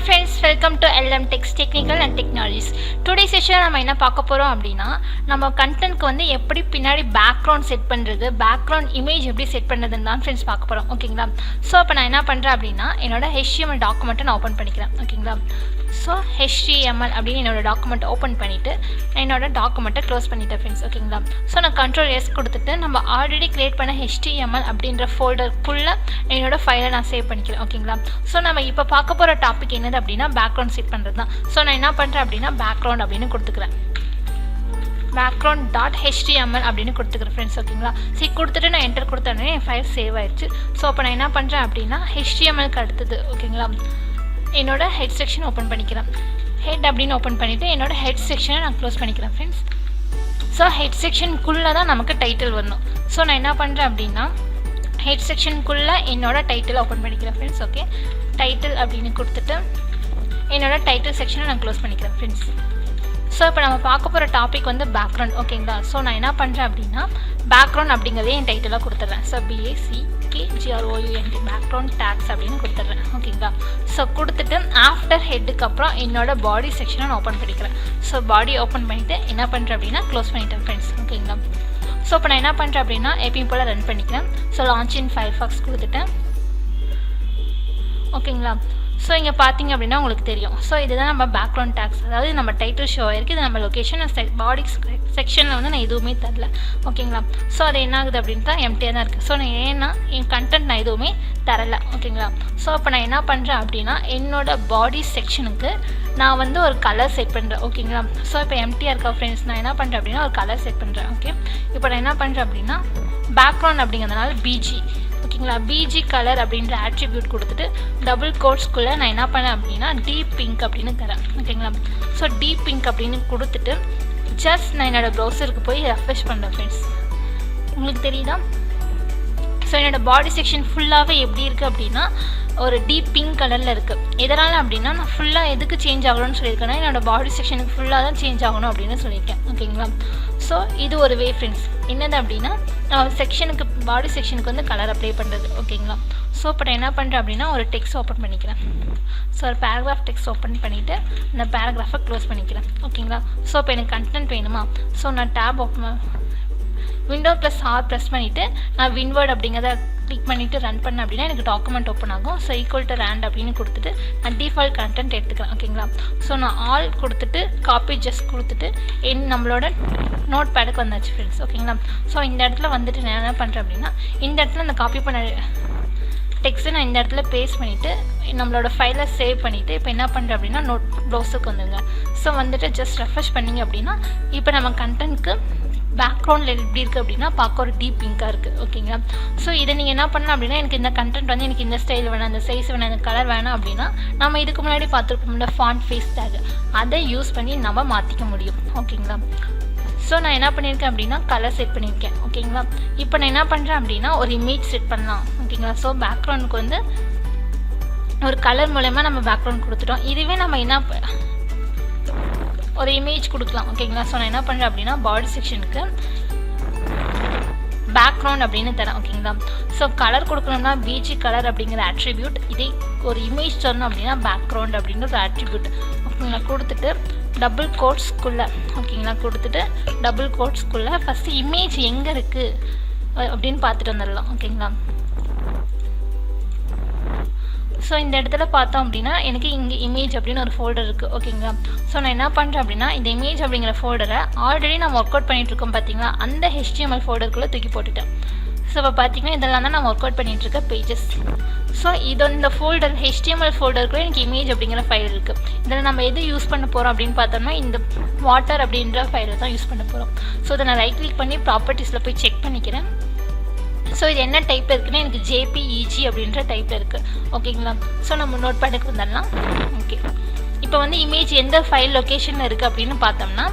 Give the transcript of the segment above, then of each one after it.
friends, welcome to Lmtechs Technical and Technologies. Today's session நம்ம என்ன பார்க்க போறோம் அப்படினா நம்ம கண்டென்ட்க்கு வந்து எப்படி பின்னாடி பேக்ரவுண்ட் செட் பண்றது, பேக்ரவுண்ட் இமேஜ் எப்படி செட் பண்றதுன்னு தான் फ्रेंड्स பார்க்க போறோம். ஓகேங்களா? சோ இப்போ நான் என்ன பண்றேன் அப்படினா என்னோட HTML டாக்குமெண்ட்டை நான் ஓபன் பண்ணிக்கிறேன். ஓகேங்களா? சோ HTML அப்படி என்னோட டாக்குமெண்ட் ஓபன் பண்ணிட்டு என்னோட டாக்குமெண்ட்டை க்ளோஸ் பண்ணிட்டேன் फ्रेंड्स. ஓகேங்களா? சோ நான் Ctrl S கொடுத்துட்டு நம்ம ஆல்ரெடி கிரியேட் பண்ண HTML அப்படிங்கற ஃபோல்டருக்குள்ள என்னோட ஃபைலை நான் சேவ் பண்ணிக்கிறேன். ஓகேங்களா? சோ நம்ம இப்போ பார்க்க போற டாபிக் என்னது அப்படினா பேக்ரவுண்ட் செட் பண்றது தான். சோ நான் என்ன பண்றேன் அப்படினா பேக்ரவுண்ட் அப்படினு கொடுத்துக்கிறேன். background.html அப்படினு கொடுத்துக்கிறேன் फ्रेंड्स. ஓகேங்களா? சரி கொடுத்துட்டு நான் என்டர் கொடுத்தனே என் ஃபைல் சேவ் ஆயிருச்சு. சோ இப்போ நான் என்ன பண்றேன் அப்படினா HTML க்கு அடுத்து ஓகேங்களா என்னோட ஹெட் செக்ஷன் ஓபன் பண்ணிக்கிறேன். ஹெட் அப்படினு ஓபன் பண்ணிட்டு என்னோட ஹெட் செக்ஷனை நான் க்ளோஸ் பண்ணிக்கிறேன் फ्रेंड्स. சோ ஹெட் செக்ஷனுக்குள்ள தான் நமக்கு டைட்டில் வரணும். சோ நான் என்ன பண்றேன் அப்படினா ஹெட் செக்ஷனுக்குள்ள என்னோட டைட்டில் ஓபன் பண்ணிக்கிறேன் फ्रेंड्स. ஓகே டைட்டில் அப்படினு கொடுத்துட்டு என்னோட டைட்டில் செக்ஷனை நான் க்ளோஸ் பண்ணிக்கிறேன் फ्रेंड्स. சோ இப்போ நம்ம பார்க்க போற டாபிக் வந்து பேக்ரவுண்ட். ஓகேங்களா? சோ நான் என்ன பண்றேன் அப்படினா பேக்ரவுண்ட் அப்படிங்கறதே என் டைட்டிலா கொடுத்துறேன். சோ BACKGROUND பேக்ரவுண்ட் டாக்ஸ் அப்படினு கொடுத்துறேன். ஓகேங்களா? சோ கொடுத்துட்டு ஆஃப்டர் ஹெட்க்கு அப்புறம் என்னோட பாடி செக்ஷனை நான் ஓபன் பண்ணிக்கிறேன். சோ பாடி ஓபன் பண்ணிட்டு என்ன பண்றேன் அப்படினா க்ளோஸ் பண்ணிட்டேன் फ्रेंड्स. ஓகேங்களா? சோ இப்போ நான் என்ன பண்றேன் அப்படினா எப்பவும் போல ரன் பண்ணிக்கிறேன். சோ லான்ச் இன் ஃபயர்ஃபாக்ஸ் கொடுத்துட்டேன். ஓகேங்களா? சோ இங்க பாத்தீங்க அப்படினா உங்களுக்கு தெரியும். சோ இதுதான் நம்ம பேக்ரவுண்ட் டாக்ஸ், அதாவது நம்ம டைட்டில் ஷோ ஆயிருக்கு. இது நம்ம லொகேஷன் பாடி செக்ஷன்ல வந்து நான் எதுவுமே தரல. ஓகேங்களா? சோ அது என்ன ஆகுது அப்படினா எம்டியா தான் இருக்கு. சோ நான் ஏன்னா என் கண்டென்ட் நான் எதுவுமே தரல. ஓகேங்களா? சோ இப்போ நான் என்ன பண்றேன் அப்படினா என்னோட பாடி செக்ஷனுக்கு நான் வந்து ஒரு கலர் செட் பண்றேன். ஓகேங்களா? சோ இப்போ எம்டியா இருக்கா फ्रेंड्स, நான் என்ன பண்றேன் அப்படினா ஒரு கலர் செட் பண்றேன். ஓகே இப்போ நான் என்ன பண்றேன் அப்படினா பேக்ரவுண்ட் அப்படிங்கறதுனால BG ஓகேங்களா BG கலர் அப்படின்ற ஆட்ரிபியூட் கொடுத்துட்டு டபுள் கோட்ஸ்க்குள்ள நான் என்ன பண்ணேன் அப்படினா டீப் பிங்க் அப்படினு தரேன். ஓகேங்களா? சோ டீப் பிங்க் அப்படினு கொடுத்துட்டு ஜஸ்ட் நான் என்னோட ப்ரௌசருக்கு போய் ரெஃப்ரெஷ் பண்றேன் फ्रेंड्स. உங்களுக்கு தெரியுதா? சோ என்னோட பாடி செக்ஷன் ஃபுல்லாவே எப்படி இருக்கு அப்படினா ஒரு டீப் பிங்க் கலர்ல இருக்கு. எதனால அப்படினா நான் ஃபுல்லா எதுக்கு சேஞ்ச் ஆகணும்னு சொல்லிருக்கேன்னா என்னோட பாடி செக்ஷனுக்கு ஃபுல்லா தான் சேஞ்ச் ஆகணும் அப்படினு சொல்லிருக்கேன். ஓகேங்களா? சோ இது ஒரு வே फ्रेंड्स. என்னது அப்படினா நான் செக்ஷனுக்கு பாடி செக்ஷனுக்கு வந்து கலர் அப்ளை பண்றது. ஓகேங்களா? சோ இப்போ நான் என்ன பண்றேன் அப்படினா ஒரு டெக்ஸ்ட் ஓபன் பண்ணிக்கிறேன். சோ ஒரு பேராகிராஃப் டெக்ஸ்ட் ஓபன் பண்ணிட்டு அந்த பேராகிராஃபை க்ளோஸ் பண்ணிக்கிறேன். ஓகேங்களா? சோ இப்போ எனக்கு கண்டென்ட் வேணுமா? சோ நான் top open window +R press பண்ணிட்டு நான் வின்வர்ட் அப்படிங்கறத கிளிக் பண்ணிட்டு ரன் பண்ண அப்படினா எனக்கு டாக்குமெண்ட் ஓபன் ஆகும். சோ = rand அப்படினு கொடுத்துட்டு நான் டிஃபால்ட் கண்டென்ட் எடுத்துக்கிறேன். ஓகேங்களா? சோ நான் ஆல் கொடுத்துட்டு காப்பி ஜஸ்ட் கொடுத்துட்டு நம்மளோட நோட்பேடுக்கு வந்தாச்சு फ्रेंड्स. ஓகேங்களா? சோ இந்த இடத்துல வந்துட்டு நான் என்ன பண்றேன் அப்படினா இந்த இடத்துல அந்த காப்பி பண்ண டெக்ஸ்ட் நான் இந்த இடத்துல பேஸ்ட் பண்ணிட்டு நம்மளோட ஃபைலை சேவ் பண்ணிட்டு இப்போ என்ன பண்றேன் அப்படினா நோட் ப்ரௌசருக்கு வந்துங்க. சோ வந்துட்டு ஜஸ்ட் ரெஃப்ரெஷ் பண்ணீங்க அப்படினா இப்போ நம்ம கண்டென்ட்க்கு பேக்ரவுண்ட்ல எப்படி இருக்கு அப்படினா பார்க்க ஒரு டீப் பிங்கா இருக்கு. ஓகேங்களா? சோ இத நீங்க என்ன பண்ணலாம் அப்படினா எனக்கு இந்த கண்டென்ட் வந்து எனக்கு இந்த ஸ்டைல் வேணும், அந்த சைஸ் வேணும், இந்த கலர் வேணும் அப்படினா நாம இதுக்கு முன்னாடி பார்த்திருப்போம்ல ஃபாண்ட் ஃபேஸ் டாக், அதை யூஸ் பண்ணி நம்ம மாத்திக்க முடியும். ஓகேங்களா? சோ நான் என்ன பண்ணிருக்கேன் அப்படினா கலர் செட் பண்ணிருக்கேன். ஓகேங்களா? இப்போ நான் என்ன பண்றேன் அப்படினா ஒரு இமேஜ் செட் பண்ணலாம். ஓகேங்களா? சோ பேக்ரவுண்டுக்கு வந்து ஒரு கலர் மூலமா நம்ம பேக்ரவுண்ட் கொடுத்துட்டோம். இதுவே நம்ம என்ன ஒரு இமேஜ் கொடுக்கலாம். ஓகேங்களா? சோ நான் என்ன பண்றேன் அப்படினா பாடி செக்ஷனுக்கு பேக்ரவுண்ட் அப்படினு தரேன். ஓகேங்களா? சோ கலர் கொடுக்கணும்னா BG கலர் அப்படிங்கற ஆட்ரிபியூட், இதே ஒரு இமேஜ் தரணும் அப்படினா பேக்ரவுண்ட் அப்படிங்கற ஒரு ஆட்ரிபியூட். ஓகேங்களா? கொடுத்துட்டு டபுள் கோட்ஸ்க்குள்ள ஓகேங்களா கொடுத்துட்டு டபுள் கோட்ஸ்க்குள்ள ஃபர்ஸ்ட் இமேஜ் எங்க இருக்கு அப்படினு பார்த்துட்டு வந்துடலாம். ஓகேங்களா? சோ இந்த இடத்துல பார்த்தோம் அப்படினா எனக்கு இங்க இமேஜ் அப்படின ஒரு ஃபோல்டர் இருக்கு. ஓகேங்களா? சோ நான் என்ன பண்றேன் அப்படினா இந்த இமேஜ் அப்படிங்கற ஃபோல்டரை ஆல்ரெடி நான் வொர்க் அவுட் பண்ணிட்டு இருக்கோம் பாத்தீங்களா, அந்த HTML ஃபோல்டருக்குள்ள தூக்கி போட்டுட்டேன். சோ இப்ப பாத்தீங்கன்னா இதெல்லாம் தான் நான் வொர்க் அவுட் பண்ணிட்டு இருக்க பேजेस. சோ இந்த ஃபோல்டர் HTML ஃபோல்டருக்குள்ள எனக்கு இமேஜ் அப்படிங்கற ஃபைல் இருக்கு. இத நம்ம எது யூஸ் பண்ண போறோம் அப்படினு பார்த்தோம்னா இந்த வாட்டர் அப்படிங்கற ஃபைலை தான் யூஸ் பண்ண போறோம். சோ இத நான் ரைட் கிளிக் பண்ணி ப்ராப்பர்ட்டீஸ்ல போய் செக் பண்ணிக்கிறேன். சோ இது என்ன டைப்ல இருக்குன்னா எனக்கு JPEG அப்படிங்கற டைப்ல இருக்கு. ஓகேங்களா? சோ நம்ம நோட்பேடுக்கு வந்துடலாம். ஓகே இப்போ வந்து இமேஜ் எந்த ஃபைல் லொகேஷன்ல இருக்கு அப்படினு பார்த்தோம்னா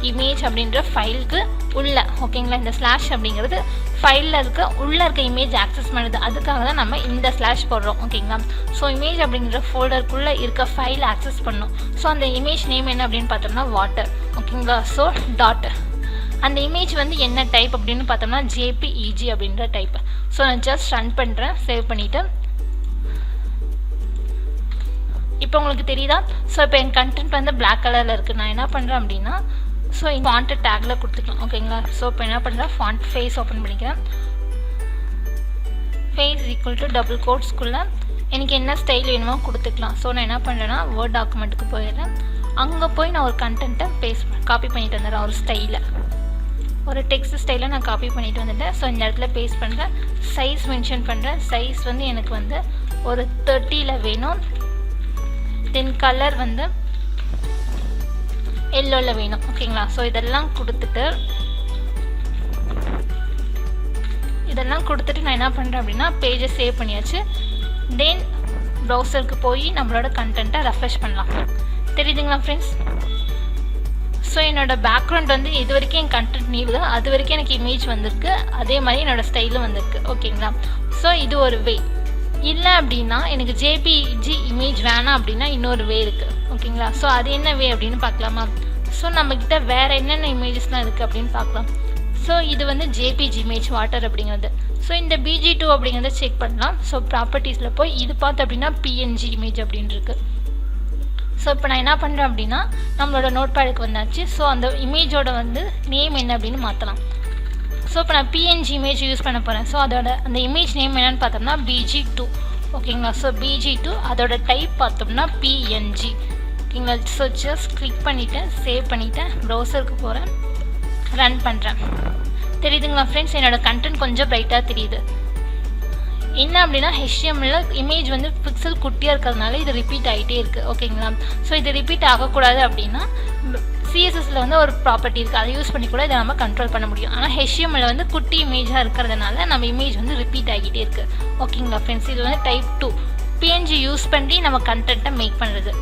இமேஜ் அப்படிங்கற ஃபைலுக்கு உள்ள ஓகேங்களா இந்த ஸ்லாஷ் அப்படிங்கிறது ஃபைல்ல உள்ள இருக்க இமேஜ் ஆக்சஸ் பண்ணுது. அதுக்காக தான் நம்ம இந்த ஸ்லாஷ் போடுறோம். ஓகேங்களா? சோ இமேஜ் அப்படிங்கற ஃபோல்டருக்குள்ள இருக்க ஃபைல் ஆக்சஸ் பண்ணனும். சோ அந்த இமேஜ் நேம் என்ன அப்படினு பார்த்தோம்னா வாட்டர். ஓகேங்களா? சோ டாட் அந்த இமேஜ் வந்து என்ன டைப் அப்படினு பார்த்தோம்னா JPEG அப்படிங்கற டைப். சோ நான் ஜஸ்ட் ரன் பண்றேன், சேவ் பண்ணிட்டு இப்போ உங்களுக்கு தெரியுதா? ஸோ இப்போ என் கண்டென்ட் வந்து பிளாக் கலரில் இருக்குது. நான் என்ன பண்ணுறேன் அப்படின்னா ஸோ இங்கே ஃபாண்ட்டு டேக்கில் கொடுத்துக்கலாம். ஓகேங்களா? ஸோ இப்போ என்ன பண்ணுறேன், ஃபாண்ட் ஃபேஸ் ஓப்பன் பண்ணிக்கிறேன். ஃபேஸ் ஈக்குவல் டு டபுள் கோட்ஸ்குள்ளே எனக்கு என்ன ஸ்டைல் வேணுமோ கொடுத்துக்கலாம். ஸோ நான் என்ன பண்ணுறேன்னா வேர்ட் டாக்குமெண்ட்டுக்கு போயிடுறேன். அங்கே போய் நான் ஒரு கண்டென்ட்டை காப்பி பண்ணிட்டு வந்துடுறேன். ஒரு ஸ்டைலை, ஒரு டெக்ஸ்ட் ஸ்டைலை நான் காப்பி பண்ணிட்டு வந்துட்டேன். ஸோ இந்த இடத்துல பேஸ்ட் பண்ணுறேன். சைஸ் மென்ஷன் பண்ணுறேன். சைஸ் வந்து எனக்கு வந்து ஒரு 30ல் வேணும். தென் கலர் வந்து எல்லோவில் வேணும். ஓகேங்களா? ஸோ இதெல்லாம் கொடுத்துட்டு நான் என்ன பண்ணுறேன் அப்படின்னா பேஜை சேவ் பண்ணியாச்சு. தென் ப்ரௌசருக்கு போய் நம்மளோட கண்டென்ட்டை ரெஃப்ரெஷ் பண்ணலாம். தெரியுதுங்களா ஃப்ரெண்ட்ஸ்? ஸோ என்னோடய பேக்ரவுண்ட் வந்து இது வரைக்கும் என் கண்டென்ட் நீவுது, அது வரைக்கும் எனக்கு இமேஜ் வந்திருக்கு. அதே மாதிரி என்னோடய ஸ்டைலும் வந்திருக்கு. ஓகேங்களா? ஸோ இது ஒரு வே. இல்லை அப்படின்னா எனக்கு ஜேபிஜி இமேஜ் வேணாம் அப்படின்னா இன்னொரு வே இருக்குது. ஓகேங்களா? ஸோ அது என்ன வே அப்படின்னு பார்க்கலாமா? ஸோ நம்மக்கிட்ட வேறு என்னென்ன இமேஜஸ்லாம் இருக்குது அப்படின்னு பார்க்கலாம். ஸோ இது வந்து ஜேபிஜி இமேஜ் வாட்டர் அப்படிங்கிறது. ஸோ இந்த BG2 அப்படிங்கிறத செக் பண்ணலாம். ஸோ ப்ராப்பர்ட்டிஸில் போய் இது பார்த்து அப்படின்னா PNG இமேஜ் அப்படின்னு இருக்குது. ஸோ இப்போ நான் என்ன பண்ணுறேன் அப்படின்னா நம்மளோட நோட்பேடுக்கு வந்தாச்சு. ஸோ அந்த இமேஜோட வந்து நேம் என்ன அப்படின்னு மாற்றலாம். ஸோ இப்போ நான் PNG இமேஜ் யூஸ் பண்ண போகிறேன். ஸோ அந்த இமேஜ் நேம் என்னென்னு பார்த்தோம்னா BG2. ஓகேங்களா? ஸோ BG2 அதோட டைப் பார்த்தோம்னா PNG. ஓகேங்களா? ஸோ ஜஸ்ட் கிளிக் பண்ணிவிட்டேன், சேவ் பண்ணிவிட்டேன், ப்ரௌசருக்கு போகிறேன், ரன் பண்ணுறேன். தெரியுதுங்களா ஃப்ரெண்ட்ஸ்? என்னோடய கண்டென்ட் கொஞ்சம் பிரைட்டாக தெரியுது. என்ன அப்படின்னா HTML இமேஜ் வந்து பிக்சல் குட்டியாக இருக்கிறதுனால இது ரிப்பீட் ஆகிட்டே இருக்குது. ஓகேங்களா? ஸோ இது ரிப்பீட் ஆகக்கூடாது அப்படின்னா CSSல வந்து ஒரு ப்ராப்பர்ட்டி இருக்குது, அதை யூஸ் பண்ணி கூட இதை நம்ம கண்ட்ரோல் பண்ண முடியும். ஆனால் HTML வந்து குட்டி இமேஜாக இருக்கிறதுனால நம்ம இமேஜ் வந்து ரிப்பீட் ஆகிட்டே இருக்குது. ஓகேங்களா ஃப்ரெண்ட்ஸ்? இது வந்து டைப் 2 PNG யூஸ் பண்ணி நம்ம கண்டென்ட்டை மேக் பண்ணுறது.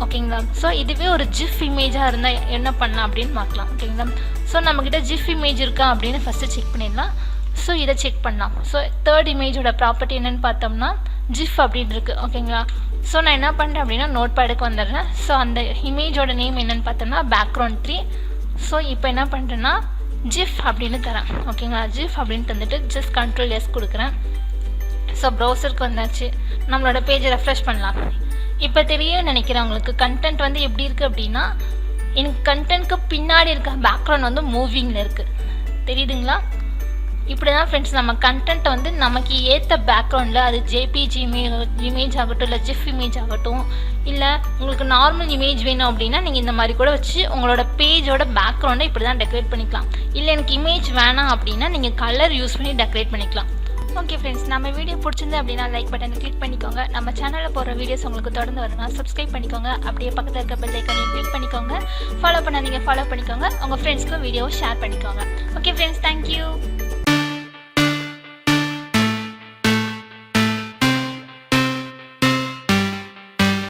ஓகேங்களா? ஸோ இதுவே ஒரு ஜிஃப் இமேஜாக இருந்தால் என்ன பண்ணலாம் அப்படின்னு பார்க்கலாம். ஓகேங்களா? ஸோ நம்மக்கிட்ட ஜிஃப் இமேஜ் இருக்கா அப்படின்னு ஃபஸ்ட்டு செக் பண்ணிடலாம். ஸோ இதை செக் பண்ணலாம். ஸோ தேர்ட் இமேஜோட ப்ராப்பர்ட்டி என்னென்னு பார்த்தோம்னா ஜிஃப் அப்படின்னு இருக்குது. ஓகேங்களா? ஸோ நான் என்ன பண்ணுறேன் அப்படின்னா நோட்பேடுக்கு வந்துடுறேன். ஸோ அந்த இமேஜோட நேம் என்னென்னு பார்த்தோம்னா பேக்ரவுண்ட் 3. ஸோ இப்போ என்ன பண்ணுறேன்னா ஜிஃப் அப்படின்னு தரேன். ஓகேங்களா? ஜிஃப் அப்படின்னு தந்துட்டு ஜஸ்ட் Ctrl+S கொடுக்குறேன். ஸோ ப்ரௌசருக்கு வந்தாச்சு. நம்மளோட பேஜை ரெஃப்ரெஷ் பண்ணலாம். இப்போ தெரியும் நினைக்கிறேன் உங்களுக்கு கண்டென்ட் வந்து எப்படி இருக்குது அப்படின்னா எனக்கு கண்டென்ட்க்கு பின்னாடி இருக்க பேக்ரவுண்ட் வந்து மூவிங்கில் இருக்குது. தெரியுதுங்களா? இப்படி தான் ஃப்ரெண்ட்ஸ் நம்ம கண்டென்ட்டை வந்து நமக்கு ஏற்ற பேக்ரவுண்டில், அது ஜேபிஜி இமேஜ் ஆகட்டும், இல்லை ஜிஃப் இமேஜ் ஆகட்டும், இல்லை உங்களுக்கு நார்மல் இமேஜ் வேணும் அப்படின்னா நீங்கள் இந்த மாதிரி கூட வச்சு உங்களோட பேஜோட பேக்ரவுண்டை இப்படி தான் டெக்கரேட் பண்ணிக்கலாம். இல்லை எனக்கு இமேஜ் வேணாம் அப்படின்னா நீங்கள் கலர் யூஸ் பண்ணி டெக்கரேட் பண்ணிக்கலாம். ஓகே ஃப்ரெண்ட்ஸ், நம்ம வீடியோ பிடிச்சிருந்து அப்படின்னா லைக் பட்டனை கிளிக் பண்ணிக்கோங்க. நம்ம சேனலில் போடுற வீடியோஸ் உங்களுக்கு தொடர்ந்து வரணும்னா சப்ஸ்கிரைப் பண்ணிக்கோங்க. அப்படியே பக்கத்தில் இருக்க பெல் ஐக்கானையும் கிளிக் பண்ணிக்கோங்க. ஃபாலோ பண்ணாதீங்க, ஃபாலோ பண்ணிக்கோங்க. உங்கள் ஃப்ரெண்ட்ஸ்க்கும் வீடியோவை ஷேர் பண்ணிக்கோங்க. Okay friends, thank you.